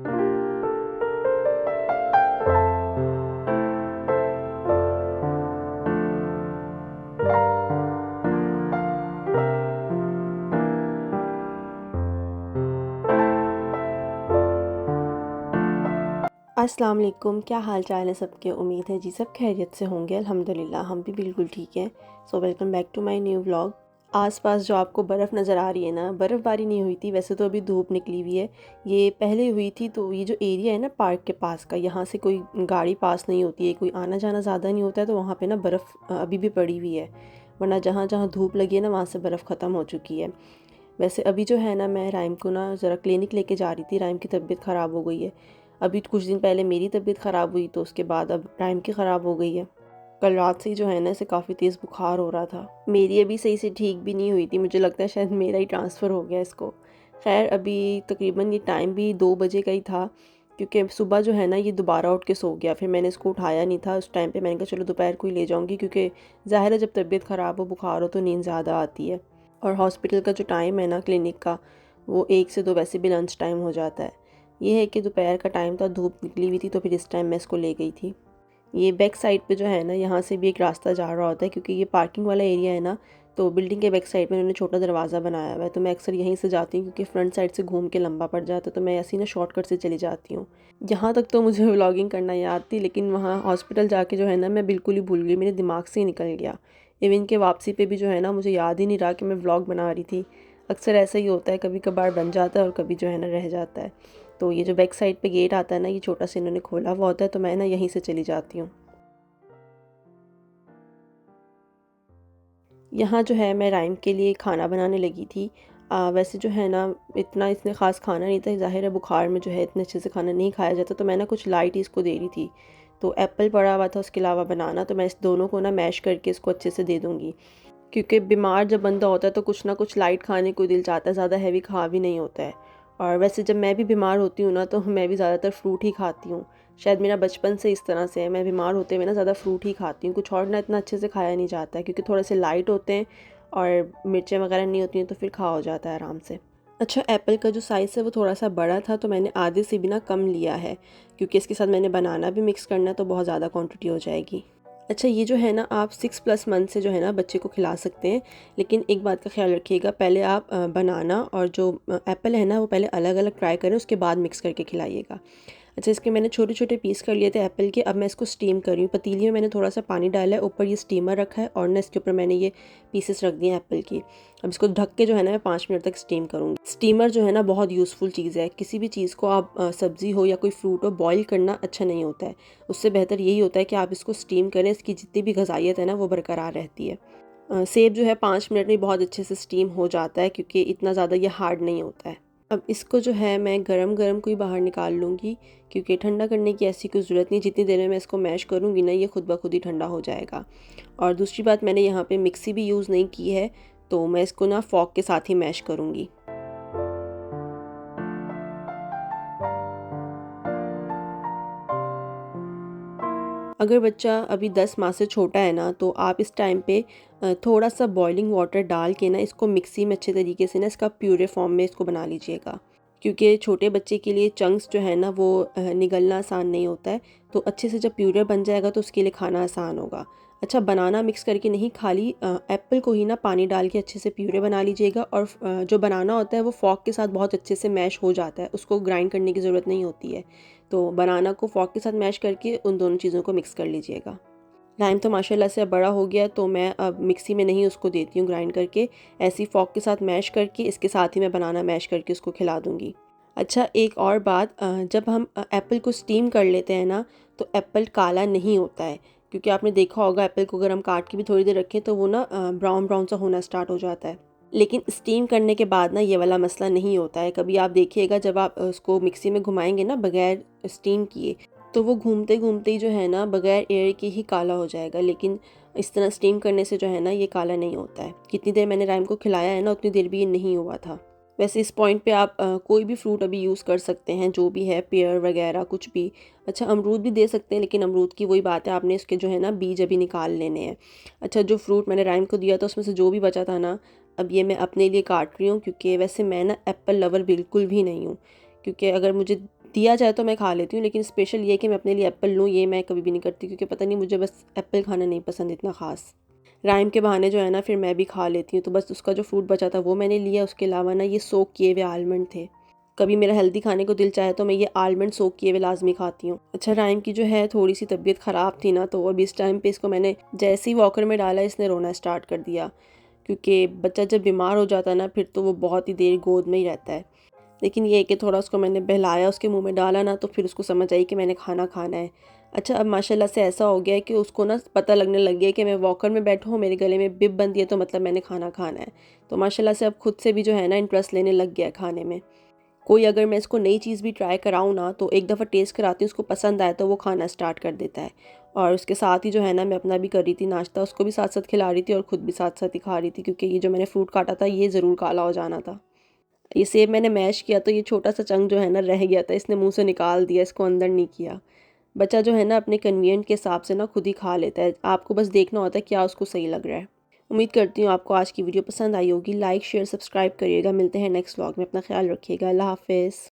अस्सलाम वालेकुम, क्या हाल चाल है सबके। उम्मीद है जी सब खैरियत से होंगे। अल्हम्दुलिल्लाह हम भी बिल्कुल ठीक हैं। So welcome back to my new vlog. आसपास जो आपको बर्फ़ नज़र आ रही है ना, बर्फ़बारी नहीं हुई थी वैसे तो, अभी धूप निकली हुई है। ये पहले हुई थी। तो ये जो एरिया है ना पार्क के पास का, यहाँ से कोई गाड़ी पास नहीं होती है, कोई आना जाना ज़्यादा नहीं होता है, तो वहाँ पर ना बर्फ़ अभी भी पड़ी हुई है। वरना जहाँ जहाँ धूप लगी है ना, वहाँ से बर्फ़ ख़त्म हो चुकी है। वैसे अभी जो है ना, मैं राइम को ना ज़रा क्लिनिक लेके जा रही थी। राइम की तबीयत ख़राब हो गई है। अभी कुछ दिन पहले मेरी तबीयत ख़राब हुई, तो उसके बाद अब राइम की ख़राब हो गई है। कल रात से ही जो है ना, इसे काफ़ी तेज़ बुखार हो रहा था। मेरी अभी सही से ठीक भी नहीं हुई थी, मुझे लगता है शायद मेरा ही ट्रांसफ़र हो गया इसको। खैर अभी तकरीबन ये टाइम भी 2 बजे का ही था, क्योंकि सुबह जो है ना ये दोबारा उठ के सो गया। फिर मैंने इसको उठाया नहीं था उस टाइम पे। मैंने कहा चलो दोपहर को ही ले जाऊँगी, क्योंकि ज़ाहिर है जब तबीयत ख़राब हो, बुखार हो, तो नींद ज़्यादा आती है। और हॉस्पिटल का जो टाइम है ना क्लिनिक का, वो 1 से 2 वैसे भी लंच टाइम हो जाता है। ये है कि दोपहर का टाइम था, धूप निकली हुई थी, तो फिर इस टाइम मैं इसको ले गई थी। ये बैक साइड पे जो है ना, यहाँ से भी एक रास्ता जा रहा होता है, क्योंकि ये पार्किंग वाला एरिया है ना, तो बिल्डिंग के बैक साइड में उन्होंने छोटा दरवाज़ा बनाया हुआ है। तो मैं अक्सर यहीं से जाती हूँ, क्योंकि फ्रंट साइड से घूम के लंबा पड़ जाता है, तो मैं ऐसे ही ना शॉर्टकट से चली जाती हूँ। यहाँ तक तो मुझे व्लॉगिंग करना याद थी, लेकिन वहाँ हॉस्पिटल जाके जो है ना, मैं बिल्कुल ही भूल गई, मेरे दिमाग से ही निकल गया। इवन के वापसी पे भी जो है ना, मुझे याद ही नहीं रहा कि मैं व्लॉग बना रही थी। अक्सर ऐसा ही होता है, कभी कभार बन जाता है और कभी जो है ना रह जाता है। तो ये जो बैक साइड पे गेट आता है ना, ये छोटा सा इन्होंने खोला हुआ होता है, तो मैं ना यहीं से चली जाती हूँ। यहाँ जो है मैं राइम के लिए खाना बनाने लगी थी। वैसे जो है ना, इतना इसने ख़ास खाना नहीं था। ज़ाहिर है बुखार में जो है इतने अच्छे से खाना नहीं खाया जाता, तो मैं ना कुछ लाइट ही इसको दे रही थी। तो एप्पल पड़ा हुआ था, उसके अलावा बनाना, तो मैं इस दोनों को ना मैश करके इसको अच्छे से दे दूँगी। क्योंकि बीमार जब बंदा होता है तो कुछ ना कुछ लाइट खाने को दिल चाहता है, ज़्यादा हैवी खा भी नहीं होता है। और वैसे जब मैं भी बीमार होती हूँ ना, तो मैं भी ज़्यादातर फ्रूट ही खाती हूँ। शायद मेरा बचपन से इस तरह से है, मैं बीमार होते हुए ना ज़्यादा फ्रूट ही खाती हूँ। कुछ और ना इतना अच्छे से खाया नहीं जाता है, क्योंकि थोड़े से लाइट होते हैं और मिर्चें वगैरह नहीं होती हैं, तो फिर खा हो जाता है आराम से। अच्छा, एप्पल का जो साइज़ है वो थोड़ा सा बड़ा था, तो मैंने आधे से भी ना कम लिया है, क्योंकि इसके साथ मैंने बनाना भी मिक्स करना है, तो बहुत ज़्यादा क्वांटिटी हो जाएगी। अच्छा, ये जो है ना, आप 6+ मंथ से जो है ना बच्चे को खिला सकते हैं। लेकिन एक बात का ख्याल रखिएगा, पहले आप बनाना और जो एप्पल है ना, वो पहले अलग अलग ट्राई करें, उसके बाद मिक्स करके खिलाइएगा। अच्छा, इसके मैंने छोटे छोटे पीस कर लिए थे एप्पल के। अब मैं इसको स्टीम कर रही हूँ। पतीली में मैंने थोड़ा सा पानी डाला है, ऊपर ये स्टीमर रखा है, और ना इसके ऊपर मैंने ये पीसेस रख दिए एप्पल की। अब इसको ढक के जो है ना, मैं 5 मिनट तक स्टीम करूँगी। स्टीमर जो है ना बहुत यूज़फुल चीज़ है। किसी भी चीज़ को आप सब्ज़ी हो या कोई फ्रूट हो, बॉईल करना अच्छा नहीं होता है। उससे बेहतर यही होता है कि आप इसको स्टीम करें, इसकी जितनी भी ग़िज़ाइयत है ना, वो बरकरार रहती है। सेब जो है 5 मिनट में बहुत अच्छे से स्टीम हो जाता है, क्योंकि इतना ज़्यादा ये हार्ड नहीं होता है। अब इसको जो है मैं गरम-गरम को ही बाहर निकाल लूँगी, क्योंकि ठंडा करने की ऐसी कोई ज़रूरत नहीं। जितनी देर में मैं इसको मैश करूँगी ना, ये खुद ब खुद ही ठंडा हो जाएगा। और दूसरी बात, मैंने यहाँ पे मिक्सी भी यूज़ नहीं की है, तो मैं इसको ना फ़ॉर्क के साथ ही मैश करूँगी। अगर बच्चा अभी 10 माह से छोटा है ना, तो आप इस टाइम पे थोड़ा सा बॉइलिंग वाटर डाल के ना, इसको मिक्सी में अच्छे तरीके से ना, इसका प्यूरे फॉर्म में इसको बना लीजिएगा। क्योंकि छोटे बच्चे के लिए चंक्स जो है ना, वो निगलना आसान नहीं होता है। तो अच्छे से जब प्यूरे बन जाएगा, तो उसके लिए खाना आसान होगा। अच्छा, बनाना मिक्स करके नहीं, खाली एप्पल को ही ना पानी डाल के अच्छे से प्यूरे बना लीजिएगा। और जो बनाना होता है वो फॉर्क के साथ बहुत अच्छे से मैश हो जाता है, उसको ग्राइंड करने की ज़रूरत नहीं होती है। तो बनाना को फॉर्क के साथ मैश करके उन दोनों चीज़ों को मिक्स कर लीजिएगा। लाइम तो माशाल्लाह से अब बड़ा हो गया, तो मैं अब मिक्सी में नहीं उसको देती हूँ ग्राइंड करके, ऐसी फॉर्क के साथ मैश करके इसके साथ ही मैं बनाना मैश करके उसको खिला दूँगी। अच्छा, एक और बात, जब हम एप्पल को स्टीम कर लेते हैं ना, तो एप्पल काला नहीं होता है। क्योंकि आपने देखा होगा, एप्पल को अगर हम काट के भी थोड़ी देर रखें, तो वो ना ब्राउन ब्राउन सा होना स्टार्ट हो जाता है। लेकिन स्टीम करने के बाद ना ये वाला मसला नहीं होता है। कभी आप देखिएगा, जब आप उसको मिक्सी में घुमाएंगे ना बगैर स्टीम किए, तो वो घूमते घूमते ही जो है ना, बगैर एयर के ही काला हो जाएगा। लेकिन इस तरह स्टीम करने से जो है ना, ये काला नहीं होता है। कितनी देर मैंने राइम को खिलाया है ना, उतनी देर भी ये नहीं हुआ था। वैसे इस पॉइंट पे आप कोई भी फ्रूट अभी यूज़ कर सकते हैं, जो भी है, पेयर वगैरह कुछ भी। अच्छा, अमरूद भी दे सकते हैं, लेकिन अमरूद की वही बात है, आपने इसके जो है ना बीज अभी निकाल लेने हैं। अच्छा, जो फ्रूट मैंने राइम को दिया था, उसमें से जो भी बचा था ना, अब ये मैं अपने लिए काट रही हूँ। क्योंकि वैसे मैं ना एप्पल लवर बिल्कुल भी नहीं हूँ। क्योंकि अगर मुझे दिया जाए तो मैं खा लेती हूँ, लेकिन स्पेशल ये कि मैं अपने लिए एप्पल लूँ, ये मैं कभी भी नहीं करती, क्योंकि पता नहीं मुझे बस एप्पल खाना नहीं पसंद इतना ख़ास। राइम के बहाने जो है ना फिर मैं भी खा लेती हूँ, तो बस उसका जो फ्रूट बचा था वो मैंने लिया। उसके अलावा ना ये सोक किए हुए आलमंड थे। कभी मेरा हेल्दी खाने को दिल चाहे तो मैं ये आलमंड सोक किए हुए लाजमी खाती हूँ। अच्छा, राइम की जो है थोड़ी सी तबीयत ख़राब थी ना, तो अब इस टाइम पे इसको मैंने जैसे ही वॉकर में डाला इसने रोना स्टार्ट कर दिया, क्योंकि बच्चा जब बीमार हो जाता है ना फिर तो वो बहुत ही देर गोद में ही रहता है। लेकिन ये है कि थोड़ा उसको मैंने बहलाया, उसके मुंह में डाला ना, तो फिर उसको समझ आई कि मैंने खाना खाना है। अच्छा, अब माशाल्लाह से ऐसा हो गया है कि उसको ना पता लगने लग गया है कि मैं वॉकर में बैठा हूँ, मेरे गले में बिब बंधी है, तो मतलब मैंने खाना खाना है। तो माशाल्लाह से अब खुद से भी जो है ना इंटरेस्ट लेने लग गया है खाने में। कोई अगर मैं इसको नई चीज़ भी ट्राई कराऊँ ना, तो एक दफ़ा टेस्ट कराती हूँ, उसको पसंद आए तो वो खाना स्टार्ट कर देता है। और उसके साथ ही जो है ना मैं अपना भी कर रही थी नाश्ता, उसको भी साथ साथ खिला रही थी और ख़ुद भी साथ साथ ही खा रही थी, क्योंकि ये जो मैंने फ्रूट काटा था ये ज़रूर काला हो जाना था। ये सेब मैंने मैश किया तो ये छोटा सा चंक जो है ना रह गया था, इसने मुंह से निकाल दिया, इसको अंदर नहीं किया। बच्चा जो है ना अपने कन्वीनियंट के हिसाब से ना खुद ही खा लेता है, आपको बस देखना होता है क्या उसको सही लग रहा है। उम्मीद करती हूँ आपको आज की वीडियो पसंद आई होगी। लाइक शेयर सब्सक्राइब करिएगा। मिलते हैं नेक्स्ट व्लॉग में। अपना ख्याल रखिएगा। अल्लाह हाफिज़।